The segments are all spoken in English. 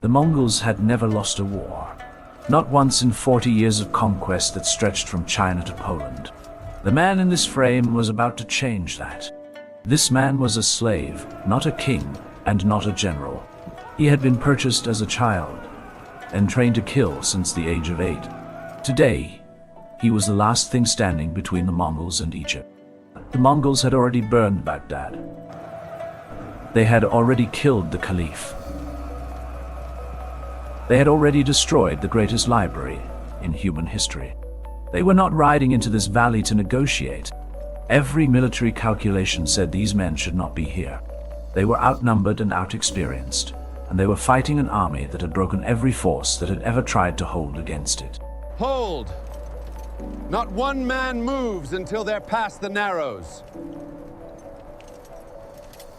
The Mongols had never lost a war. Not once in 40 years of conquest that stretched from China to Poland. The man in this frame was about to change that. This man was a slave, not a king, and not a general. He had been purchased as a child, and trained to kill since the age of 8. Today, he was the last thing standing between the Mongols and Egypt. The Mongols had already burned Baghdad. They had already killed the Caliph. They had already destroyed the greatest library in human history. They were not riding into this valley to negotiate. Every military calculation said these men should not be here. They were outnumbered and outexperienced, and they were fighting an army that had broken every force that had ever tried to hold against it. Hold! Not one man moves until they're past the Narrows.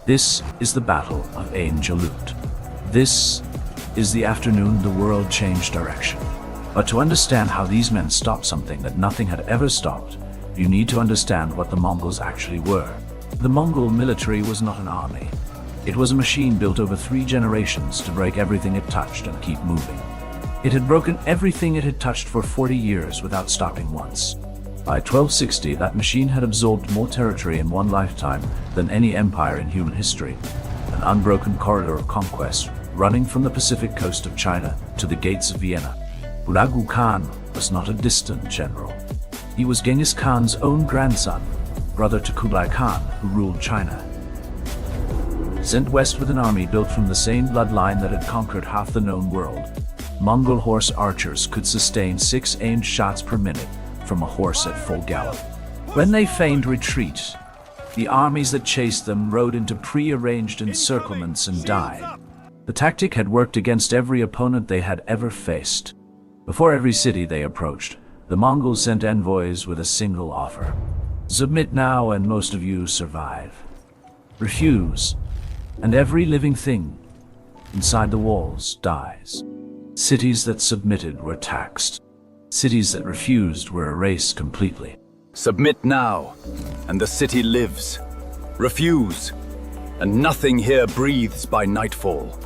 This is the Battle of Ain Jalut. This is the afternoon the world changed direction. But to understand how these men stopped something that nothing had ever stopped, you need to understand what the Mongols actually were. The Mongol military was not an army. It was a machine built over 3 generations to break everything it touched and keep moving. It had broken everything it had touched for 40 years without stopping once. By 1260, that machine had absorbed more territory in one lifetime than any empire in human history. An unbroken corridor of conquest running from the Pacific coast of China to the gates of Vienna. Hulagu Khan was not a distant general. He was Genghis Khan's own grandson, brother to Kublai Khan, who ruled China. Sent west with an army built from the same bloodline that had conquered half the known world, Mongol horse archers could sustain 6 aimed shots per minute from a horse at full gallop. When they feigned retreat, the armies that chased them rode into pre-arranged encirclements and died. The tactic had worked against every opponent they had ever faced. Before every city they approached, the Mongols sent envoys with a single offer. Submit now and most of you survive. Refuse, and every living thing inside the walls dies. Cities that submitted were taxed. Cities that refused were erased completely. Submit now, and the city lives. Refuse, and nothing here breathes by nightfall.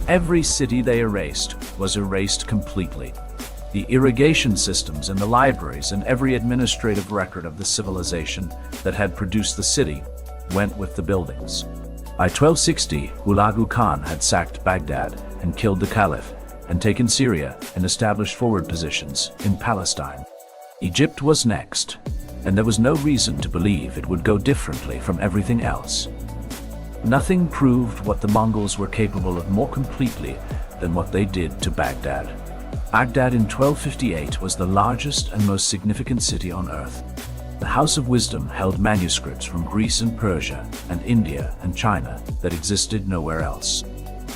Every city they erased was erased completely. The irrigation systems and the libraries and every administrative record of the civilization that had produced the city went with the buildings. By 1260, Hulagu Khan had sacked Baghdad and killed the Caliph and taken Syria and established forward positions in Palestine. Egypt was next, and there was no reason to believe it would go differently from everything else. Nothing proved what the Mongols were capable of more completely than what they did to Baghdad. Baghdad in 1258 was the largest and most significant city on earth. The House of Wisdom held manuscripts from Greece and Persia and India and China that existed nowhere else.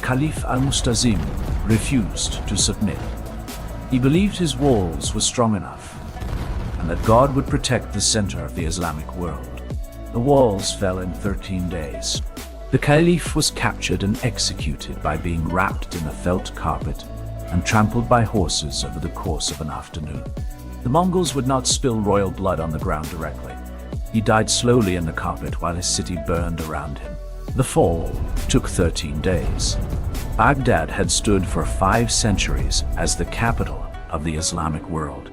Caliph al-Mustazim refused to submit. He believed his walls were strong enough, and that God would protect the center of the Islamic world. The walls fell in 13 days. The Caliph was captured and executed by being wrapped in a felt carpet and trampled by horses over the course of an afternoon. The Mongols would not spill royal blood on the ground directly. He died slowly in the carpet while his city burned around him. The fall took 13 days. Baghdad had stood for 5 centuries as the capital of the Islamic world.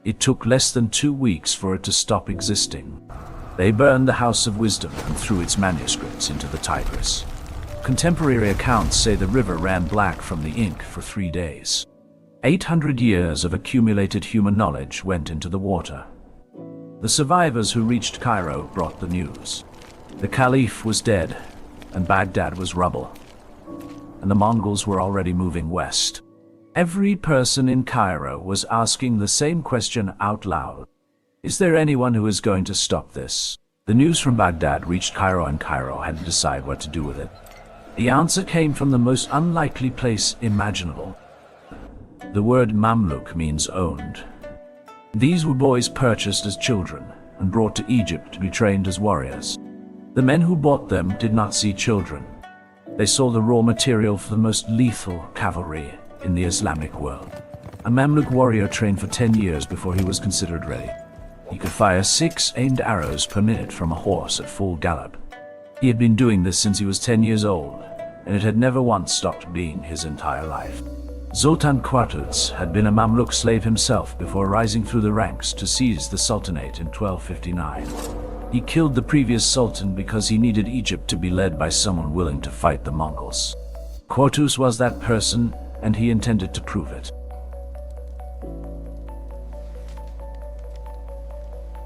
It took less than 2 weeks for it to stop existing. They burned the House of Wisdom and threw its manuscripts into the Tigris. Contemporary accounts say the river ran black from the ink for 3 days. 800 years of accumulated human knowledge went into the water. The survivors who reached Cairo brought the news. The Caliph was dead, and Baghdad was rubble, and the Mongols were already moving west. Every person in Cairo was asking the same question out loud. Is there anyone who is going to stop this? The news from Baghdad reached Cairo, and Cairo had to decide what to do with it. The answer came from the most unlikely place imaginable. The word Mamluk means owned. These were boys purchased as children and brought to Egypt to be trained as warriors. The men who bought them did not see children. They saw the raw material for the most lethal cavalry in the Islamic world. A Mamluk warrior trained for 10 years before he was considered ready. He could fire 6 aimed arrows per minute from a horse at full gallop. He had been doing this since he was 10 years old, and it had never once stopped being his entire life. Sultan Qutuz had been a Mamluk slave himself before rising through the ranks to seize the Sultanate in 1259. He killed the previous Sultan because he needed Egypt to be led by someone willing to fight the Mongols. Qutuz was that person, and he intended to prove it.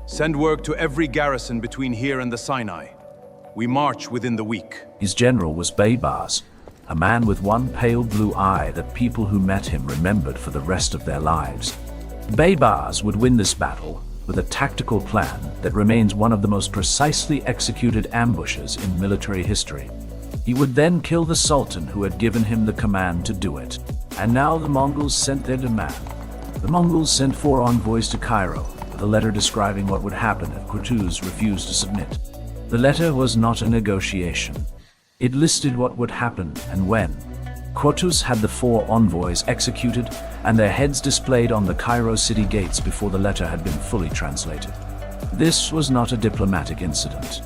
Send work to every garrison between here and the Sinai. We march within the week. His general was Baybars, a man with one pale blue eye that people who met him remembered for the rest of their lives. Baybars would win this battle with a tactical plan that remains one of the most precisely executed ambushes in military history. He would then kill the Sultan who had given him the command to do it. And now the Mongols sent their demand. The Mongols sent 4 envoys to Cairo with a letter describing what would happen if Qutuz refused to submit. The letter was not a negotiation. It listed what would happen and when. Qutuz had the 4 envoys executed and their heads displayed on the Cairo city gates before the letter had been fully translated. This was not a diplomatic incident.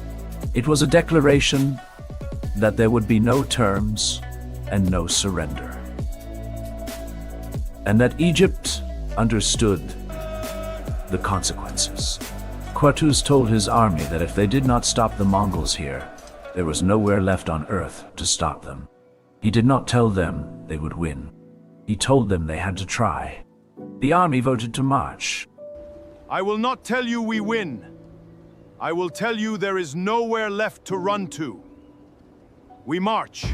It was a declaration that there would be no terms and no surrender. And that Egypt understood the consequences. Qutuz told his army that if they did not stop the Mongols here, there was nowhere left on earth to stop them. He did not tell them they would win. He told them they had to try. The army voted to march. I will not tell you we win. I will tell you there is nowhere left to run to. We march.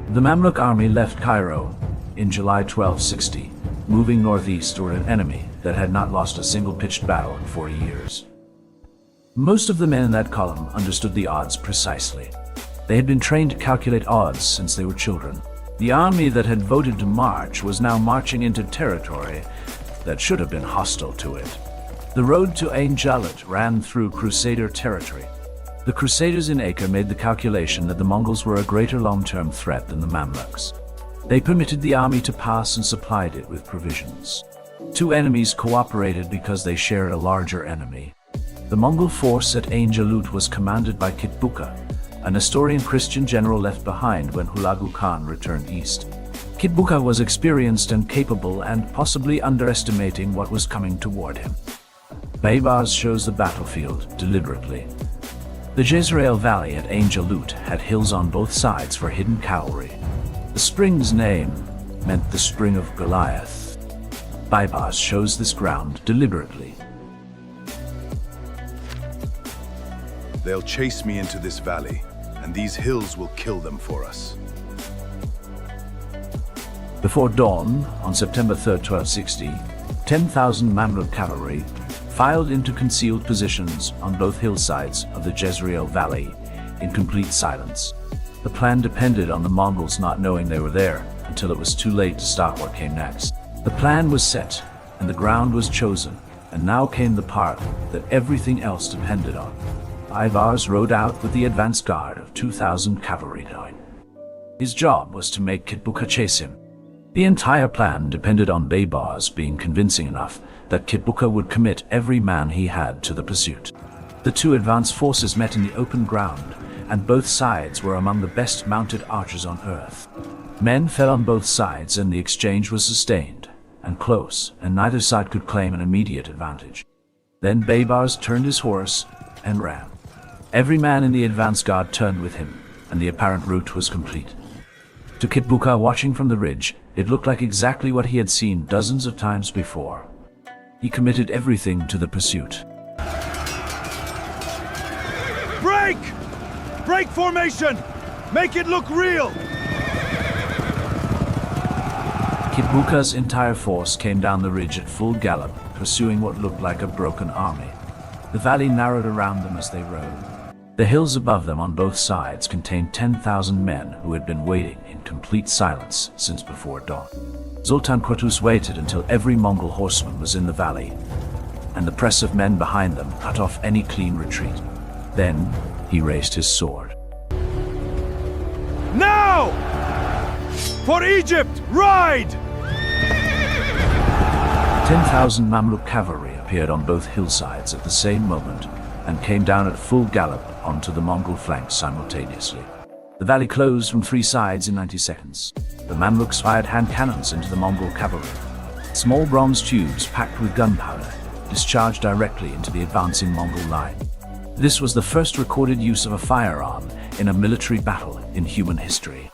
The Mamluk army left Cairo in July 1260, moving northeast toward an enemy that had not lost a single pitched battle in 40 years. Most of the men in that column understood the odds precisely. They had been trained to calculate odds since they were children. The army that had voted to march was now marching into territory that should have been hostile to it. The road to Ain Jalut ran through Crusader territory. The Crusaders in Acre made the calculation that the Mongols were a greater long-term threat than the Mamluks. They permitted the army to pass and supplied it with provisions. 2 enemies cooperated because they shared a larger enemy. The Mongol force at Ain Jalut was commanded by Kitbuka, a Nestorian Christian general left behind when Hulagu Khan returned east. Kitbuka was experienced and capable and possibly underestimating what was coming toward him. Baybars chose the battlefield deliberately. The Jezreel Valley at Ain Jalut had hills on both sides for hidden cavalry. The spring's name meant the Spring of Goliath. Baybars chose this ground deliberately. They'll chase me into this valley, and these hills will kill them for us. Before dawn, on September 3, 1260, 10,000 Mamluk cavalry filed into concealed positions on both hillsides of the Jezreel Valley in complete silence. The plan depended on the Mongols not knowing they were there until it was too late to stop what came next. The plan was set, and the ground was chosen, and now came the part that everything else depended on. Baybars rode out with the advance guard of 2,000 cavalry. His job was to make Kitbuka chase him. The entire plan depended on Baybars being convincing enough that Kitbuka would commit every man he had to the pursuit. The 2 advance forces met in the open ground, and both sides were among the best mounted archers on earth. Men fell on both sides, and the exchange was sustained and close, and neither side could claim an immediate advantage. Then Baybars turned his horse and ran. Every man in the advance guard turned with him, and the apparent route was complete. To Kitbuka, watching from the ridge, it looked like exactly what he had seen dozens of times before. He committed everything to the pursuit. Break! Break formation! Make it look real! Kitbuka's entire force came down the ridge at full gallop, pursuing what looked like a broken army. The valley narrowed around them as they rode. The hills above them on both sides contained 10,000 men who had been waiting in complete silence since before dawn. Sultan Qutuz waited until every Mongol horseman was in the valley, and the press of men behind them cut off any clean retreat. Then he raised his sword. Now! For Egypt, ride! 10,000 Mamluk cavalry appeared on both hillsides at the same moment and came down at full gallop onto the Mongol flanks simultaneously. The valley closed from 3 sides in 90 seconds. The Mamluks fired hand cannons into the Mongol cavalry. Small bronze tubes packed with gunpowder discharged directly into the advancing Mongol line. This was the first recorded use of a firearm in a military battle in human history.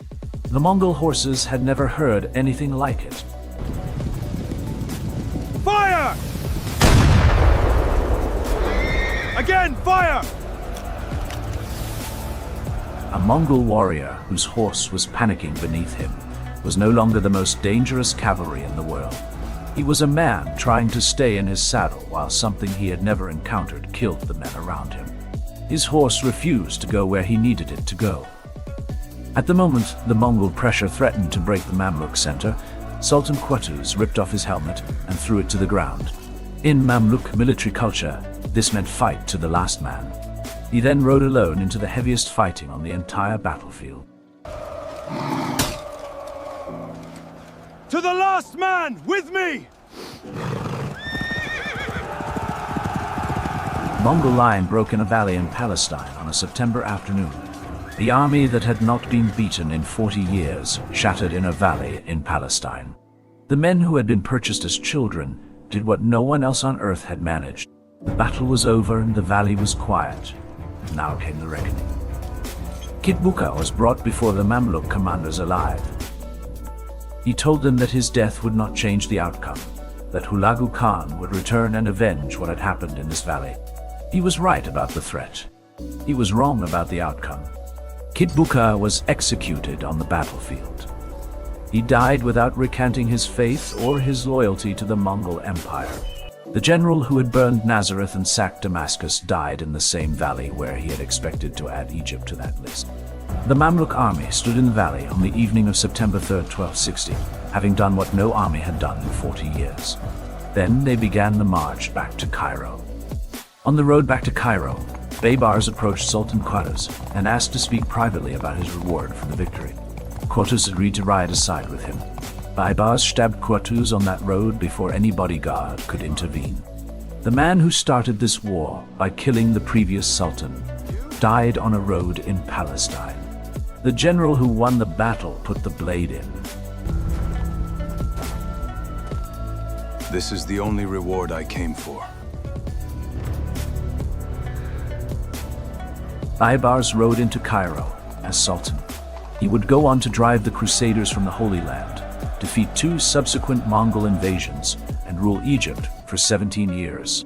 The Mongol horses had never heard anything like it. Fire! Again, fire! A Mongol warrior whose horse was panicking beneath him was no longer the most dangerous cavalry in the world. He was a man trying to stay in his saddle while something he had never encountered killed the men around him. His horse refused to go where he needed it to go. At the moment the Mongol pressure threatened to break the Mamluk center, Sultan Qutuz ripped off his helmet and threw it to the ground. In Mamluk military culture, this meant fight to the last man. He then rode alone into the heaviest fighting on the entire battlefield. To the last man, with me! Mongol line broke in a valley in Palestine on a September afternoon. The army that had not been beaten in 40 years shattered in a valley in Palestine. The men who had been purchased as children did what no one else on earth had managed. The battle was over and the valley was quiet. Now came the reckoning. Kitbuka was brought before the Mamluk commanders alive. He told them that his death would not change the outcome, that Hulagu Khan would return and avenge what had happened in this valley. He was right about the threat. He was wrong about the outcome. Kitbuka was executed on the battlefield. He died without recanting his faith or his loyalty to the Mongol Empire. The general who had burned Nazareth and sacked Damascus died in the same valley where he had expected to add Egypt to that list. The Mamluk army stood in the valley on the evening of September 3, 1260, having done what no army had done in 40 years. Then they began the march back to Cairo. On the road back to Cairo, Baybars approached Sultan Qutuz and asked to speak privately about his reward for the victory. Qutuz agreed to ride aside with him. Baybars stabbed Qutuz on that road before any bodyguard could intervene. The man who started this war by killing the previous sultan died on a road in Palestine. The general who won the battle put the blade in. This is the only reward I came for. Baybars rode into Cairo as sultan. He would go on to drive the Crusaders from the Holy Land, defeat 2 subsequent Mongol invasions, and rule Egypt for 17 years.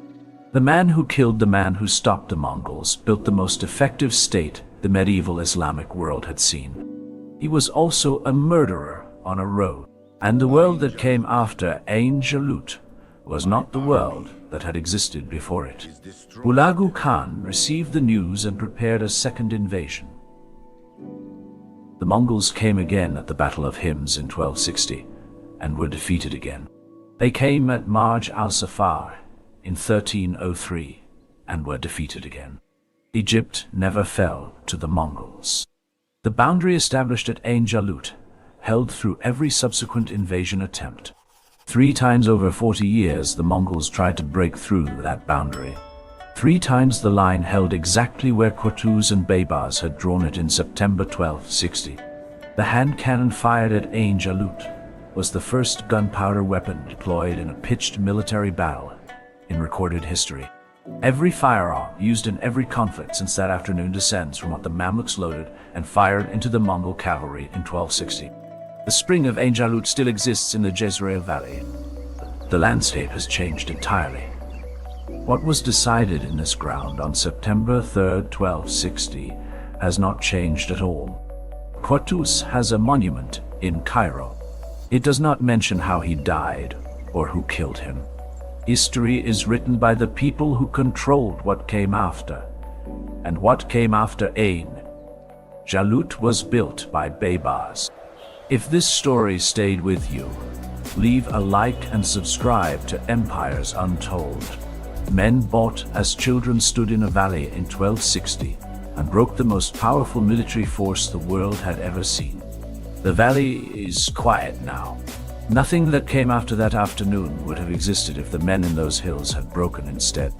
The man who killed the man who stopped the Mongols built the most effective state the medieval Islamic world had seen. He was also a murderer on a road. And the world that came after Ain Jalut was not the world that had existed before it. Hulagu Khan received the news and prepared a second invasion. The Mongols came again at the Battle of Hims in 1260 and were defeated again. They came at Marj al-Safar in 1303 and were defeated again. Egypt never fell to the Mongols. The boundary established at Ain Jalut held through every subsequent invasion attempt. 3 times over 40 years the Mongols tried to break through that boundary. 3 times the line held exactly where Qutuz and Baybars had drawn it in September 1260. The hand cannon fired at Ain Jalut was the first gunpowder weapon deployed in a pitched military battle in recorded history. Every firearm used in every conflict since that afternoon descends from what the Mamluks loaded and fired into the Mongol cavalry in 1260. The spring of Ain Jalut still exists in the Jezreel Valley. The landscape has changed entirely. What was decided in this ground on September 3rd, 1260 has not changed at all. Qutuz has a monument in Cairo. It does not mention how he died or who killed him. History is written by the people who controlled what came after. And what came after Ain Jalut was built by Baybars. If this story stayed with you, leave a like and subscribe to Empires Untold. Men bought as children stood in a valley in 1260 and broke the most powerful military force the world had ever seen. The valley is quiet now. Nothing that came after that afternoon would have existed if the men in those hills had broken instead.